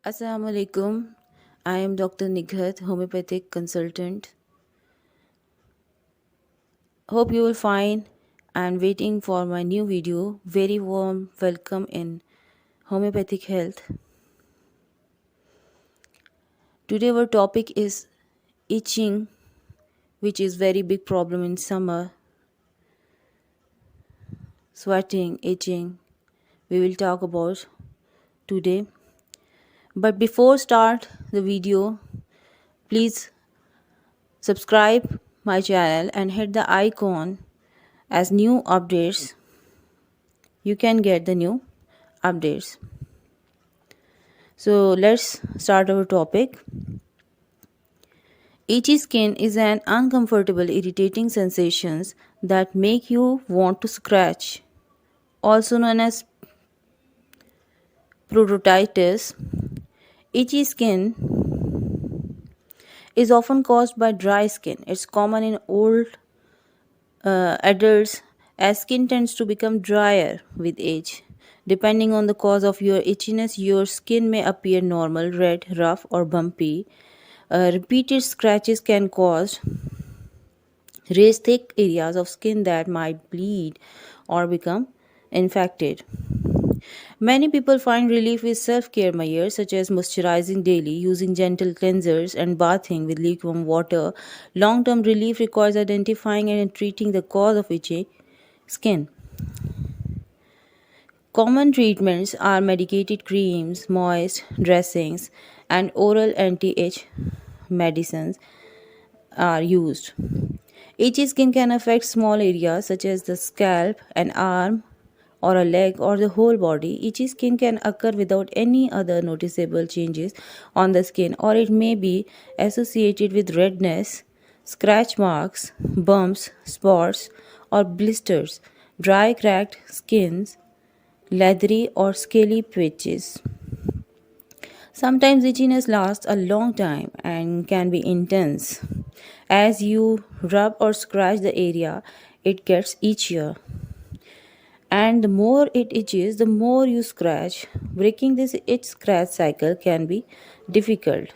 Assalamu alaikum. I am Dr. Nighat, homeopathic consultant. Hope you will find and waiting for my new video. Very warm welcome in homeopathic health. Today our topic is itching, which is very big problem in summer. Sweating, itching. We will talk about today. But before start the video, please subscribe my channel and hit the icon as new updates you can get the new updates. So let's start our topic. Itchy skin is an uncomfortable, irritating sensations that make you want to scratch, also known as proctitis. Itchy skin is often caused by dry skin. It's common in old adults as skin tends to become drier with age. Depending on the cause of your itchiness, your skin may appear normal, red, rough, or bumpy. Repeated scratches can cause raise thick areas of skin that might bleed or become infected. Many people find relief with self care measures such as moisturizing daily, using gentle cleansers, and bathing with lukewarm water. Long term relief requires identifying and treating the cause of itchy skin. Common treatments are medicated creams, moist dressings, and oral anti itch medicines are used. Itchy skin can affect small areas such as the scalp, an arm, or a leg, or the whole body. Itchy skin can occur without any other noticeable changes on the skin, or it may be associated with redness, scratch marks, bumps, spots, or blisters, dry, cracked skins, leathery or scaly patches. Sometimes itchiness lasts a long time and can be intense. As you rub or scratch the area, it gets itchier. And the more it itches, the more you scratch. Breaking this itch scratch cycle can be difficult.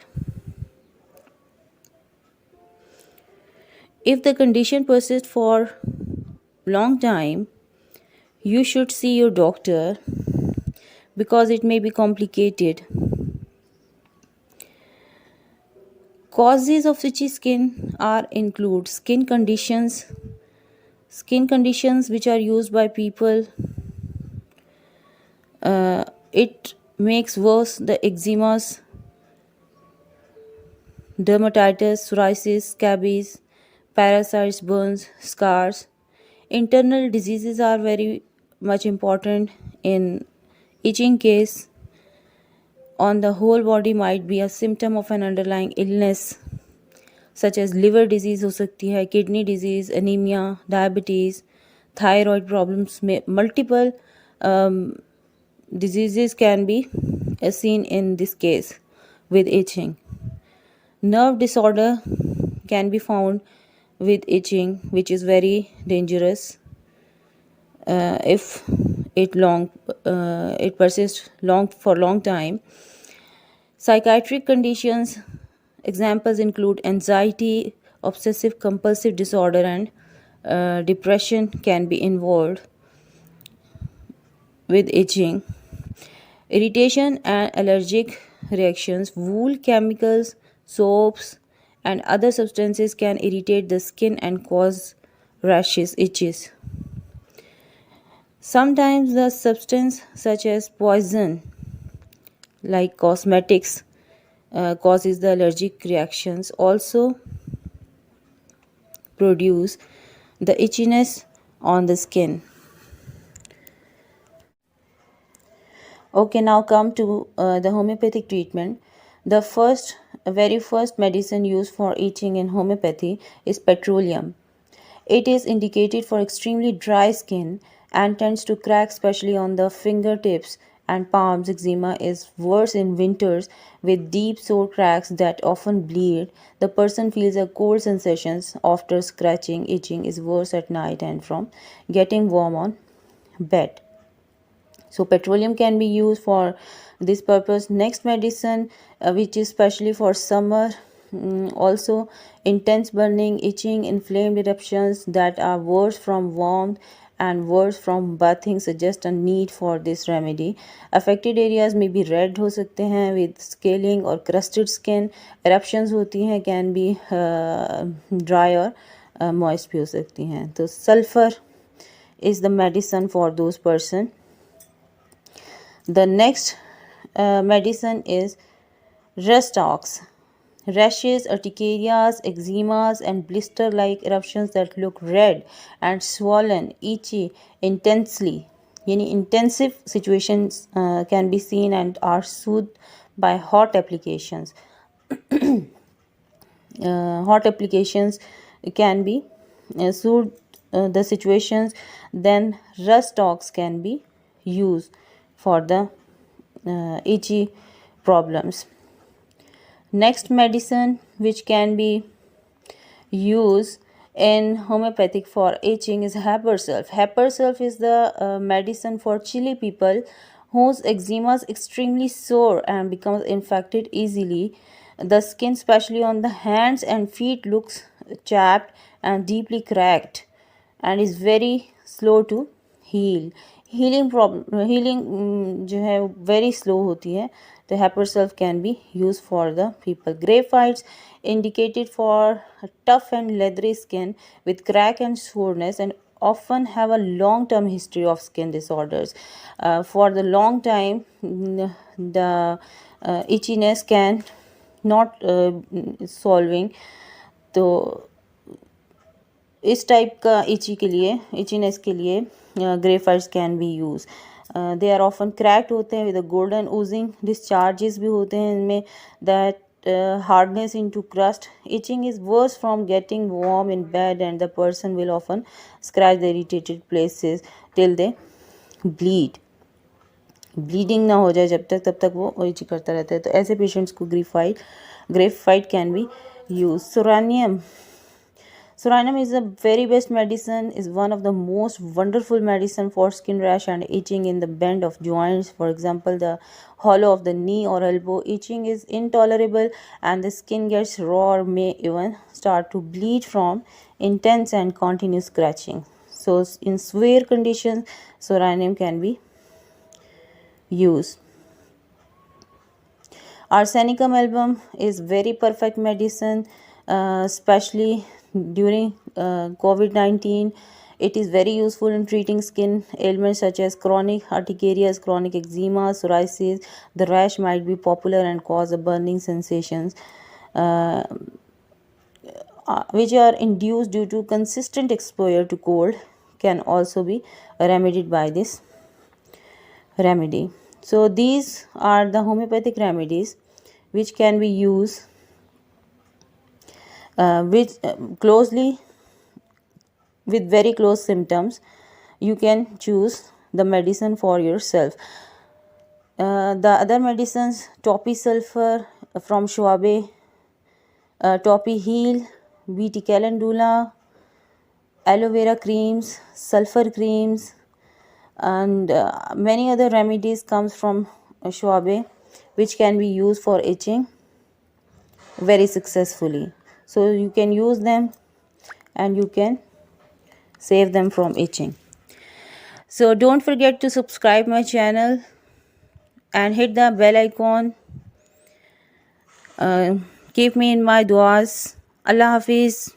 If the condition persists for long time, you should see your doctor because it may be complicated. Causes of itchy skin are include skin conditions which are used by people. It makes worse the eczemas, dermatitis, psoriasis, scabies, parasites, burns, scars. Internal diseases are very much important in itching case. On the whole body might be a symptom of an underlying illness such as liver disease हो सकती है, kidney disease, anemia, diabetes, thyroid problems. Multiple diseases can be seen in this case with itching. Nerve disorder can be found with itching, which is very dangerous if it persists for long time. Psychiatric conditions examples include anxiety, obsessive compulsive disorder, and depression can be involved with itching. Irritation and allergic reactions, wool, chemicals, soaps, and other substances can irritate the skin and cause rashes, itches. Sometimes the substance such as poison like cosmetics causes the allergic reactions also produce the itchiness on the skin. Okay, now come to the homeopathic treatment. The very first medicine used for itching in homeopathy is petroleum. It is indicated for extremely dry skin and tends to crack, especially on the fingertips and palms. Eczema is worse in winters with deep sore cracks that often bleed. The person feels a cold sensation after scratching. Itching is worse at night and from getting warm on bed. So petroleum can be used for this purpose. Next medicine, which is specially for summer, also intense burning, itching, inflamed eruptions that are worse from warmth and worse from bathing suggest a need for this remedy. Affected areas may be red हो सकते हैं with scaling or crusted skin. Eruptions होती हैं can be dry or moist भी हो सकती हैं. तो sulfur is the medicine for those person. The next medicine is rust ox. Rashes, urticarias, eczemas, and blister like eruptions that look red and swollen, itchy, intensely. Yani intensive situations can be seen and are soothed by hot applications. Hot applications can be soothe the situations, then rust ox can be used for the itchy problems. Next medicine which can be used in homeopathic for itching is Habersulf. Habersulf is the medicine for chilly people whose eczema is extremely sore and becomes infected easily. The skin, especially on the hands and feet, looks chapped and deeply cracked and is very slow to heal. Healing जो है very slow होती है. तो Habersulf can be used for the people. Graphites indicated for tough and leathery skin with crack and soreness and often have a long-term history of skin disorders. For the long time, the itchiness can not solving. तो इस type का itchiness के लिए graphites can be use. They are often cracked होते हैं with a golden oozing discharges भी होते हैं इनमें. That hardness into crust. Itching is worse from getting warm in bed and the person will often scratch the irritated places till they bleed. Bleeding ना हो जाए जब तक तब तक वो इची करता रहता है. तो ऐसे पेशेंट्स को graphite can be use. Soranum. Soranum is the very best medicine, is one of the most wonderful medicine for skin rash and itching in the bend of joints. For example, the hollow of the knee or elbow. Itching is intolerable and the skin gets raw or may even start to bleed from intense and continuous scratching. So in severe conditions, Soranum can be used. Arsenicum album is very perfect medicine, especially during COVID-19. It is very useful in treating skin ailments such as chronic urticarias, chronic eczema, psoriasis. The rash might be popular and cause a burning sensations which are induced due to consistent exposure to cold can also be remedied by this remedy. So these are the homeopathic remedies which can be used closely with very close symptoms. You can choose the medicine for yourself. The other medicines, Topi sulfur from Schwabe, Topi heal, BT calendula, aloe vera creams, sulfur creams, and many other remedies comes from Schwabe which can be used for itching very successfully. So you can use them and you can save them from itching. So don't forget to subscribe my channel and hit the bell icon. Keep me in my duas. Allah Hafiz.